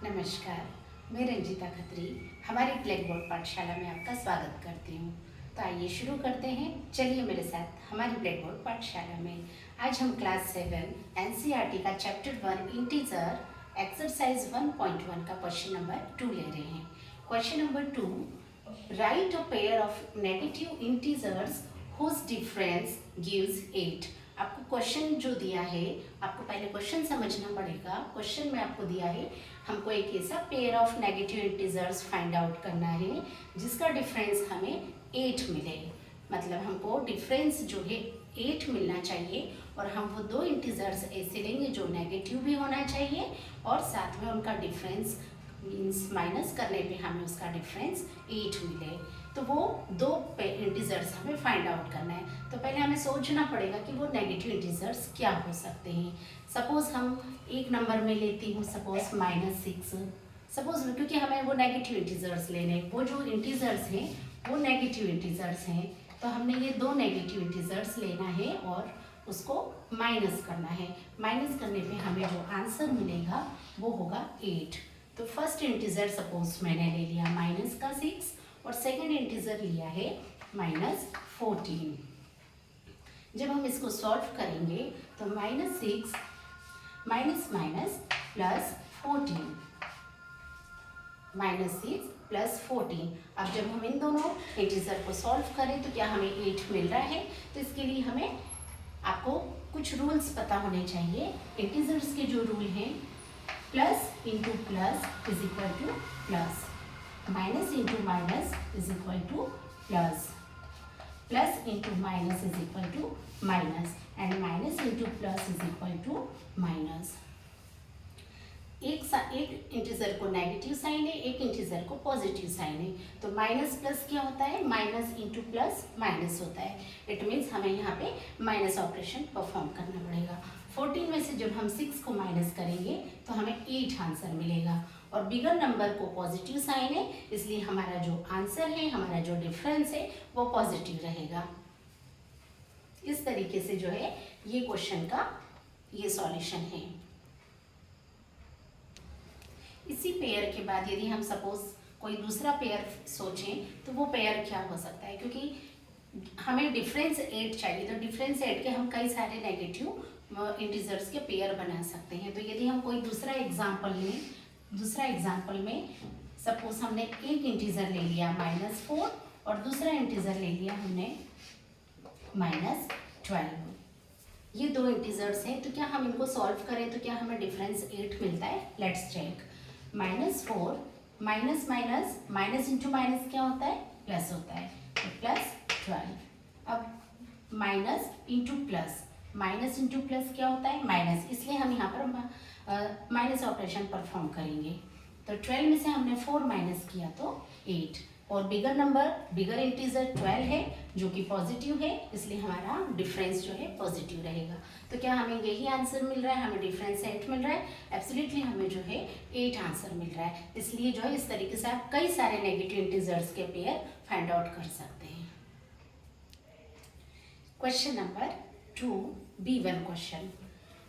नमस्कार, मैं रंजिता खत्री हमारी ब्लैक बोर्ड पाठशाला में आपका स्वागत करती हूँ। तो आइए शुरू करते हैं। चलिए मेरे साथ हमारी ब्लैक बोर्ड पाठशाला में आज हम क्लास 7 एनसीईआरटी का चैप्टर 1 इंटीजर एक्सरसाइज 1.1 का क्वेश्चन नंबर 2 ले रहे हैं। Question number 2, write a pair of negative integers whose difference gives 8। आपको क्वेश्चन जो दिया है, आपको पहले क्वेश्चन समझना पड़ेगा। क्वेश्चन में आपको दिया है हमको एक ऐसा pair of negative integers find out करना है जिसका डिफरेंस हमें 8 मिले। मतलब हमको डिफरेंस जो है 8 मिलना चाहिए और हम वो दो इंटीजर्स ऐसे लेंगे जो नेगेटिव भी होना चाहिए और साथ में उनका डिफरेंस मीन्स माइनस करने पे हमें उसका डिफरेंस 8 मिले। तो वो दो इंटीजर्स हमें फाइंड आउट करना है। तो पहले हमें सोचना पड़ेगा कि वो नेगेटिव इंटीजर्स क्या हो सकते हैं। सपोज हम एक नंबर में लेती हूँ, सपोज -6। सपोज क्योंकि हमें वो नेगेटिव इंटीजर्स लेने, वो जो इंटीजर्स हैं वो नेगेटिव इंटीजर्स हैं, तो हमने ये दो नेगेटिव इंटीजर्स लेना है और उसको माइनस करना है। माइनस करने पे हमें जो आंसर मिलेगा वो होगा 8। तो फर्स्ट इंटीजर सपोज मैंने ले लिया -6 और सेकेंड इंटीजर लिया है -14। जब हम इसको सॉल्व करेंगे तो -6 माइनस माइनस प्लस 14, -6 प्लस 14। अब जब हम इन दोनों इंटीजर को सॉल्व करें तो क्या हमें 8 मिल रहा है। तो इसके लिए हमें आपको कुछ रूल्स पता होने चाहिए। इंटीजर्स के जो रूल हैं, plus into plus is equal to plus, minus into minus is equal to plus, plus into minus is equal to minus and minus into plus is equal to minus. एक integer को negative sign है, एक integer को positive sign है। तो minus plus क्या होता है, माइनस इंटू प्लस माइनस होता है। इट मीन्स हमें यहाँ पे माइनस ऑपरेशन परफॉर्म करना पड़ेगा। 14 में से जब हम 6 को माइनस करेंगे तो हमें 8 आंसर मिलेगा और बिगर नंबर को पॉजिटिव साइन है, इसलिए हमारा जो आंसर है, हमारा जो डिफरेंस है वो पॉजिटिव रहेगा। इस तरीके से जो है ये क्वेश्चन का ये सॉल्यूशन है। इसी पेयर के बाद यदि हम सपोज कोई दूसरा पेयर सोचें तो वो पेयर क्या हो सकता है, क्योंकि हमें डिफरेंस 8 चाहिए। तो डिफरेंस 8 के हम कई सारे नेगेटिव इंटीजर्स के पेयर बना सकते हैं। तो यदि हम कोई दूसरा एग्जाम्पल में सपोज हमने एक इंटीजर ले लिया -4 और दूसरा इंटीजर ले लिया हमने -12। ये दो इंटीजर्स हैं, तो क्या हम इनको सॉल्व करें तो क्या हमें डिफरेंस 8 मिलता है। Let's check. -4 minus minus, minus into minus क्या होता है, प्लस होता है, तो +12। अब minus into plus, minus into plus क्या होता है, माइनस, इसलिए हम यहाँ पर माइनस ऑपरेशन परफॉर्म करेंगे। तो 12 में से हमने 4 माइनस किया तो 8 और बिगर इंटीजर 12 है जो कि पॉजिटिव है, इसलिए हमारा डिफरेंस जो है पॉजिटिव रहेगा। तो क्या हमें यही आंसर मिल रहा है, हमें डिफरेंस 8 मिल रहा है। एब्सोल्युटली हमें जो है 8 आंसर मिल रहा है। इसलिए जो है इस तरीके से आप कई सारे नेगेटिव इंटीजर्स के पेयर फाइंड आउट कर सकते हैं। Question number 2, B1 question.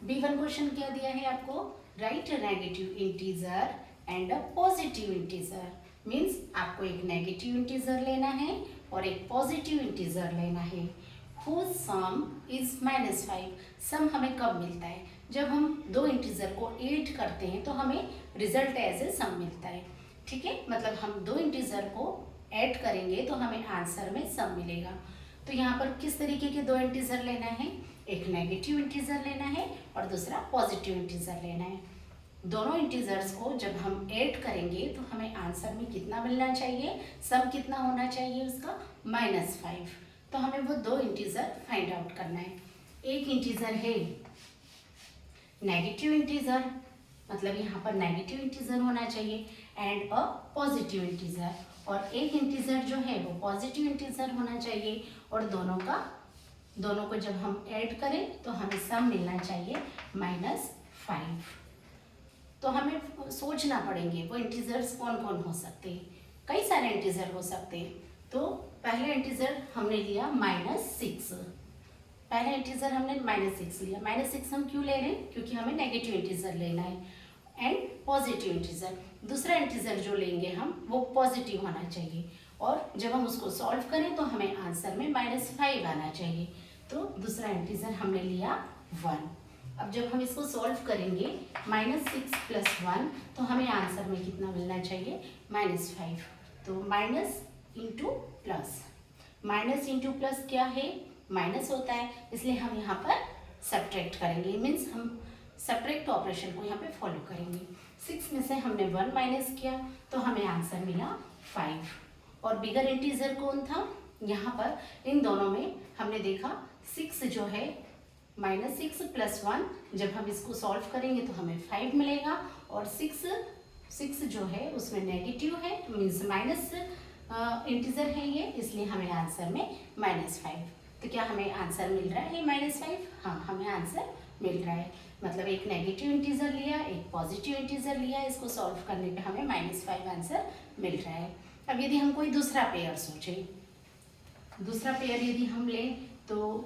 B1 question क्या दिया है आपको, right a negative integer and a positive integer. Means आपको एक नेगेटिव इंटीजर लेना है और एक पॉजिटिव इंटीजर लेना है। Whose sum is -5। सम हमें कब मिलता है, जब हम दो इंटीजर को ऐड करते हैं तो हमें रिजल्ट एज ए सम मिलता है। ठीक है, मतलब हम दो इंटीजर को ऐड करेंगे तो हमें आंसर में सम मिलेगा। तो यहाँ पर किस तरीके के दो इंटीजर लेना है, एक नेगेटिव इंटीजर लेना है और दूसरा पॉजिटिव इंटीजर लेना है। दोनों इंटीजर्स को जब हम ऐड करेंगे तो हमें आंसर में कितना मिलना चाहिए, सम कितना होना चाहिए उसका, -5। तो हमें वो दो इंटीजर फाइंड आउट करना है। एक इंटीजर है नेगेटिव इंटीजर, मतलब यहाँ पर नेगेटिव इंटीजर होना चाहिए, एंड अ पॉजिटिव इंटीजर, और एक इंटीजर जो है वो पॉजिटिव इंटीजर होना चाहिए और दोनों को जब हम ऐड करें तो हमें सम मिलना चाहिए -5। तो हमें सोचना पड़ेंगे वो इंटीजर्स कौन कौन हो सकते हैं। कई सारे इंटीजर हो सकते हैं। तो पहला इंटीजर हमने लिया -6। पहला इंटीजर हमने -6 लिया। -6 हम क्यों ले रहे हैं, क्योंकि हमें नेगेटिव इंटीजर लेना है। And positive integer. दूसरा इंटीजर जो लेंगे हम वो पॉजिटिव होना चाहिए, और जब हम उसको सॉल्व करें तो हमें आंसर में -5 आना चाहिए। तो दूसरा इंटीजर हमने लिया 1। अब जब हम इसको सॉल्व करेंगे -6 + 1, तो हमें आंसर में कितना मिलना चाहिए? -5। तो minus into plus, minus into plus क्या है? माइनस होता है, इसलिए हम यहाँ पर सब्ट्रैक्ट करेंगे, मीन्स हम सब्ट्रैक्ट ऑपरेशन को यहाँ पे फॉलो करेंगे। 6 में से हमने 1 माइनस किया तो हमें आंसर मिला 5। और बिगर इंटीजर कौन था? यहाँ पर इन दोनों में हमने देखा 6 जो है -6 + 1, जब हम इसको सॉल्व करेंगे तो हमें 5 मिलेगा, और 6 जो है उसमें नेगेटिव है, मीन्स माइनस इंटीजर है ये, इसलिए हमें आंसर में -5। तो क्या हमें आंसर मिल रहा है -5? हाँ, हमें आंसर मिल रहा है। मतलब एक नेगेटिव इंटीजर लिया, एक पॉजिटिव इंटीजर लिया, इसको सॉल्व करने पे हमें -5 आंसर मिल रहा है। अब यदि हम कोई दूसरा पेयर सोचें, दूसरा पेयर यदि हम लें तो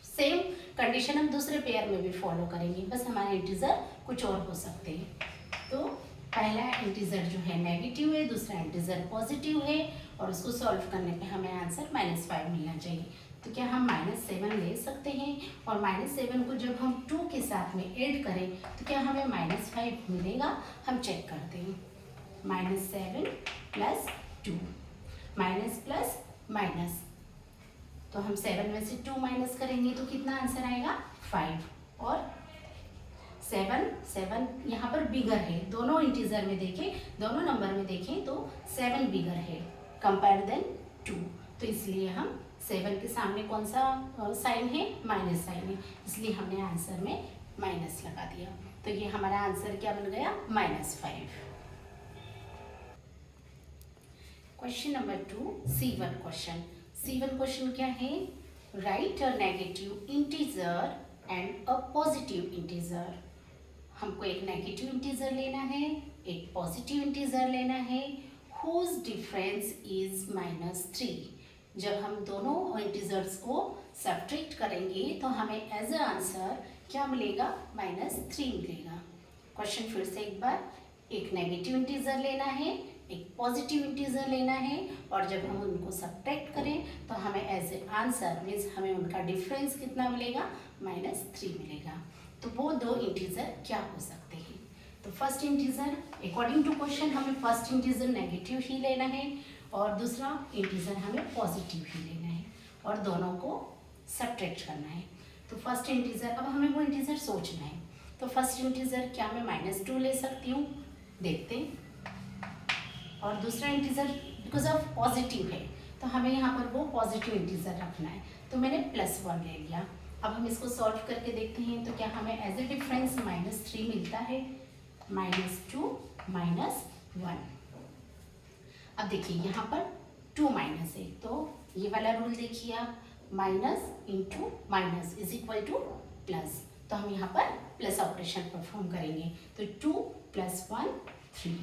सेम कंडीशन हम दूसरे पेयर में भी फॉलो करेंगे, बस हमारे इंटीजर कुछ और हो सकते हैं। तो पहला इंटीजर जो है नेगेटिव है, दूसरा इंटीजर पॉजिटिव है, और उसको सॉल्व करने पे हमें आंसर -5 मिलना चाहिए। तो क्या हम -7 ले सकते हैं? और -7 को जब हम 2 के साथ में ऐड करें तो क्या हमें -5 मिलेगा? हम चेक करते हैं। -7 + 2, माइनस प्लस माइनस, तो हम 7 में से 2 माइनस करेंगे तो कितना आंसर आएगा? 5। और 7 यहाँ पर बिगर है, दोनों इंटीजर में देखें, दोनों नंबर में देखें तो 7 बिगर है कंपेयर देन 2, तो इसलिए हम 7 के सामने कौन सा साइन है? माइनस साइन है, इसलिए हमने आंसर में माइनस लगा दिया। तो ये हमारा आंसर क्या बन गया? -5। Question number 2, C1 question. C1 question क्या है? Right a negative integer and a positive integer. हमको एक नेगेटिव इंटीजर लेना है, एक पॉजिटिव इंटीजर लेना है, हुज डिफरेंस इज -3। जब हम दोनों इंटीजर्स को सब्ट्रैक्ट करेंगे तो हमें एज अ आंसर क्या मिलेगा? -3 मिलेगा। क्वेश्चन फिर से एक बार, एक नेगेटिव इंटीजर लेना है, एक पॉजिटिव इंटीजर लेना है, और जब हम उनको सब्ट्रैक्ट करें तो हमें एज ए आंसर मीन्स हमें उनका डिफरेंस कितना मिलेगा? -3 मिलेगा। तो वो दो इंटीजर क्या हो सकते हैं? तो first integer, according to question हमें फर्स्ट इंटीजर नेगेटिव ही लेना है, और दूसरा इंटीजर हमें पॉजिटिव ही लेना है, और दोनों को सब्ट्रैक्ट करना है। तो फर्स्ट इंटीजर, अब हमें वो इंटीजर सोचना है। तो फर्स्ट इंटीजर क्या मैं -2 ले सकती हूँ? देखते हैं। और दूसरा इंटीजर बिकॉज ऑफ पॉजिटिव है तो हमें यहाँ पर वो पॉजिटिव इंटीजर रखना है, तो मैंने +1 ले लिया। अब हम इसको सॉल्व करके देखते हैं तो क्या हमें एज ए डिफरेंस -3 मिलता है? -2 -1। अब देखिए यहाँ पर 2 माइनस है, तो ये वाला रूल देखिए आप, minus into minus is equal to plus, तो हम यहाँ पर प्लस ऑपरेशन परफॉर्म करेंगे। तो 2 + 1 3,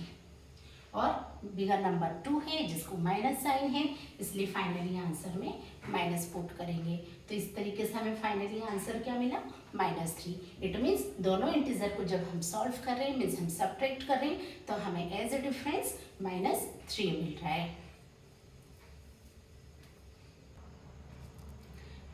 और बिगर नंबर 2 है जिसको माइनस साइन है, इसलिए फाइनली आंसर में माइनस पुट करेंगे। तो इस तरीके से हमें फाइनली आंसर क्या मिला? -3। इट मीन्स दोनों इंटीजर को जब हम सॉल्व कर रहे हैं, मीन्स हम सब्ट्रैक्ट कर रहे हैं, तो हमें एज ए डिफरेंस -3 मिल रहा है।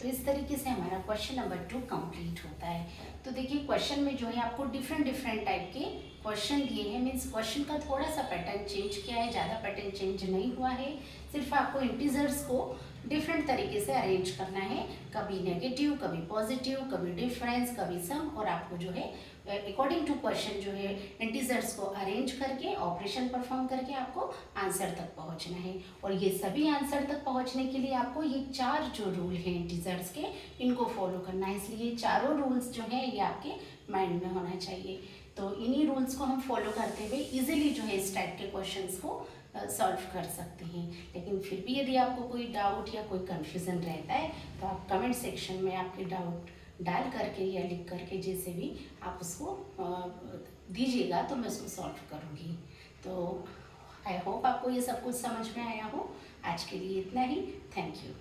तो इस तरीके से हमारा क्वेश्चन नंबर 2 कंप्लीट होता है। तो देखिए क्वेश्चन में जो है आपको डिफरेंट टाइप के क्वेश्चन दिए हैं, मीन्स क्वेश्चन का थोड़ा सा पैटर्न चेंज किया है, ज़्यादा पैटर्न चेंज नहीं हुआ है, सिर्फ आपको इंटीजर्स को डिफरेंट तरीके से अरेंज करना है, कभी नेगेटिव, कभी पॉजिटिव, कभी डिफरेंस, कभी सम, और आपको जो है अकॉर्डिंग टू क्वेश्चन जो है इंटीजर्स को अरेंज करके ऑपरेशन परफॉर्म करके आपको आंसर तक पहुंचना है। और ये सभी आंसर तक पहुंचने के लिए आपको ये 4 जो रूल हैं इंटीजर्स के, इनको फॉलो करना है, इसलिए ये चारों रूल्स जो हैं ये आपके माइंड में होना चाहिए। तो इन्हीं रूल्स को हम फॉलो करते हुए इजीली जो है इस टाइप के क्वेश्चंस को सॉल्व कर सकते हैं। लेकिन फिर भी यदि आपको कोई डाउट या कोई कन्फ्यूज़न रहता है तो आप कमेंट सेक्शन में आपके डाउट डाल करके या लिख करके जैसे भी आप उसको दीजिएगा तो मैं उसको सॉल्व करूँगी। तो आई होप आपको ये सब कुछ समझ में आया हो। आज के लिए इतना ही। Thank you.